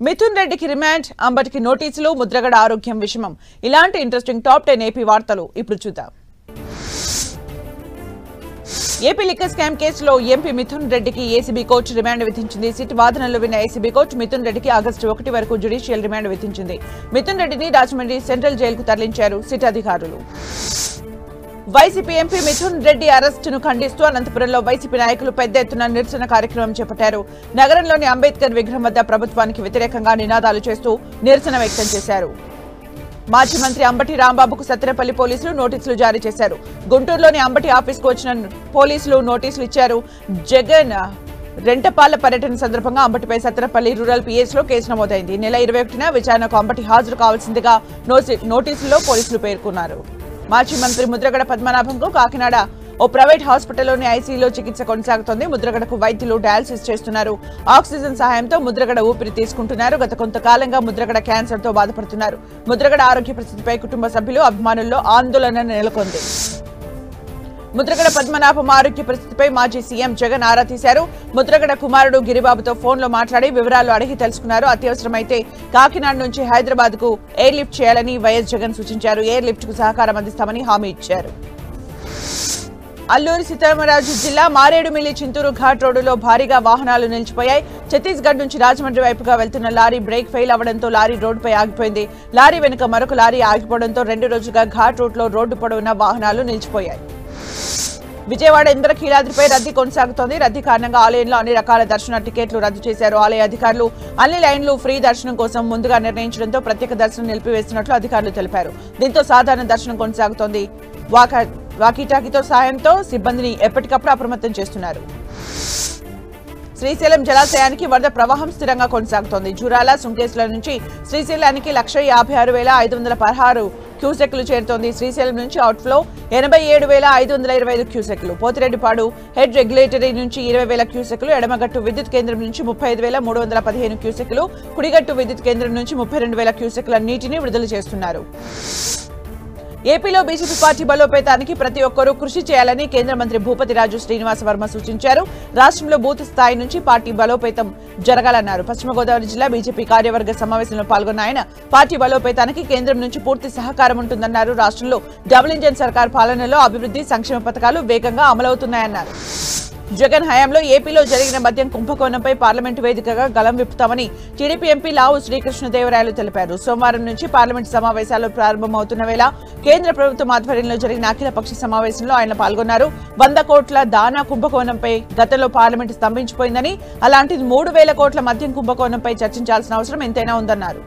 మిథున్ రెడ్డికి రిమాండ్, అంబటికి నోటీసులు, ముద్రగడ ఆరోగ్యం విషమం. ఇలాంటి ఇంట్రెస్టింగ్ టాప్ 10 ఏపీ వార్తలు ఇప్పుడు చూద్దాం. ఏపీ లిక్కర్ స్కామ్ కేసులో ఎంపీ మిథున్ రెడ్డికి ఏసీబీ కోర్టు రిమాండ్ విధించింది. సిట్ వాదనలు విన్న ఏసీబీ కోర్టు మిథున్ రెడ్డికి ఆగస్టు 1 వరకు జ్యుడిషియల్ రిమాండ్ విధించింది. మిథున్ రెడ్డిని రాజమండ్రి సెంట్రల్ జైలుకు తరలించారు సిట్ అధికారులు. వైసీపీ ఎంపీ మిథున్ రెడ్డి అరెస్టును ఖండిస్తూ అనంతపురంలో వైసీపీ నాయకులు పెద్ద ఎత్తున నిరసన కార్యక్రమం చేపట్టారు. నగరంలోని అంబేద్కర్ విగ్రహం వద్ద ప్రభుత్వానికి వ్యతిరేకంగా నినాదాలు చేస్తూ నిరసన వ్యక్తం చేశారు. మాజీ మంత్రి అంబటి రాంబాబుకు సత్తెనపల్లి పోలీసులు నోటీసులు జారీ చేశారు. గుంటూరులోని అంబటి ఆఫీస్కు వచ్చిన పోలీసులు నోటీసులు ఇచ్చారు. జగన్ రెంటపాల పర్యటన సందర్భంగా అంబటిపై సత్తెనపల్లి రూరల్ పిఎస్లో కేసు నమోదైంది. నెల 21న విచారణకు అంబటి హాజరు కావాల్సిందిగా నోటీసుల్లో పోలీసులు పేర్కొన్నారు. మాజీ మంత్రి ముద్రగడ పద్మనాభంకు కాకినాడ ఓ ప్రైవేట్ హాస్పిటల్లోని ఐసీయూలో చికిత్స కొనసాగుతోంది. ముద్రగడకు వైద్యులు డయాలసిస్ చేస్తున్నారు. ఆక్సిజన్ సహాయంతో ముద్రగడ ఊపిరి తీసుకుంటున్నారు. గత కొంతకాలంగా ముద్రగడ క్యాన్సర్ తో బాధపడుతున్నారు. ముద్రగడ ఆరోగ్య పరిస్థితిపై కుటుంబ సభ్యులు, అభిమానుల్లో ఆందోళన నెలకొంది. ముద్రగడ పద్మనాభం ఆరోగ్య పరిస్థితిపై మాజీ సీఎం జగన్ ఆరా తీశారు. ముద్రగడ కుమారుడు గిరిబాబుతో ఫోన్లో మాట్లాడి వివరాలు అడిగి తెలుసుకున్నారు. అత్యవసరమైతే కాకినాడ నుంచి హైదరాబాద్ కు ఎయిర్ లిఫ్ట్ చేయాలని వైఎస్ జగన్ సూచించారు. ఎయిర్ లిఫ్ట్ కు సహకారం అందిస్తామని హామీ ఇచ్చారు. అల్లూరి సీతారామరాజు జిల్లా మారేడుమిల్లి చింతూరు ఘాట్ రోడ్డులో భారీగా వాహనాలు నిలిచిపోయాయి. ఛత్తీస్గఢ్ నుంచి రాజమండ్రి వైపుగా వెళ్తున్న లారీ బ్రేక్ ఫెయిల్ అవడంతో లారీ రోడ్డుపై ఆగిపోయింది. లారీ వెనుక మరొక లారీ ఆగిపోవడంతో 2 రోజులుగా ఘాట్ రోడ్లో రోడ్డు పొడవునా వాహనాలు నిలిచిపోయాయి. విజయవాడ ఇంద్రకీలాద్రిపై రద్దీ కొనసాగుతోంది. రద్దీ కారణంగా ఆలయంలో అన్ని రకాల దర్శన టికెట్లు రద్దు చేశారు. ఆలయ అధికారులు అన్ని లైన్లు ఫ్రీ దర్శనం కోసం ముందుగా నిర్ణయించడంతో ప్రత్యేక దర్శనం నిలిపివేస్తున్నట్లు అధికారులు తెలిపారు. దీంతో సాధారణ దర్శనం కొనసాగుతోంది. వాకీటాకీతో సాయంతో సిబ్బందిని ఎప్పటికప్పుడు అప్రమత్తం చేస్తున్నారు. శ్రీశైలం జలాశయానికి వరద ప్రవాహం స్థిరంగా కొనసాగుతోంది. జూరాల, సుంకేశ్ల నుంచి శ్రీశైలానికి 1,56,516 క్యూసెక్లు చేరుతోంది. శ్రీశైలం నుంచి అవుట్ఫ్లో 87,525 క్యూసెక్లు. పోతిరెడ్డిపాడు హెడ్ రెగ్యులేటరీ నుంచి 20,000 క్యూసెక్లు. ఎడమగట్టు విద్యుత్ కేంద్రం నుంచి 35,315 క్యూసెక్లు. కుడిగట్టు విద్యుత్ కేంద్రం నుంచి 32,000 క్యూసెక్ల నీటిని విడుదల చేస్తున్నారు. ఏపీలో బీజేపీ పార్టీ బలోపేతానికి ప్రతి ఒక్కరూ కృషి చేయాలని కేంద్ర మంత్రి భూపతిరాజు శ్రీనివాస వర్మ సూచించారు. రాష్ట్రంలో బూత్ స్థాయి నుంచి పార్టీ బలోపేతం జరగాలన్నారు. పశ్చిమ గోదావరి జిల్లా బీజేపీ కార్యవర్గ సమావేశంలో పాల్గొన్న ఆయన పార్టీ బలోపేతానికి కేంద్రం నుంచి పూర్తి సహకారం ఉంటుందన్నారు. రాష్ట్రంలో డబుల్ ఇంజన్ సర్కార్ పాలనలో అభివృద్ధి, సంక్షేమ పథకాలు వేగంగా అమలవుతున్నాయన్నారు. జగన్ హయాంలో ఏపీలో జరిగిన మద్యం కుంభకోణంపై పార్లమెంటు వేదికగా గలం విప్పుతామని టీడీపీ ఎంపీ లావు శ్రీకృష్ణదేవరాయలు తెలిపారు. సోమవారం నుంచి పార్లమెంటు సమావేశాలు ప్రారంభమవుతున్న వేళ కేంద్ర ప్రభుత్వం ఆధ్వర్యంలో జరిగిన అఖిలపక్ష సమావేశంలో ఆయన పాల్గొన్నారు. 100 కోట్ల దానా కుంభకోణంపై గతంలో పార్లమెంటు స్తంభించిపోయిందని, అలాంటిది 3,000 కోట్ల మద్యం కుంభకోణంపై చర్చించాల్సిన అవసరం ఎంతైనా ఉందన్నారు.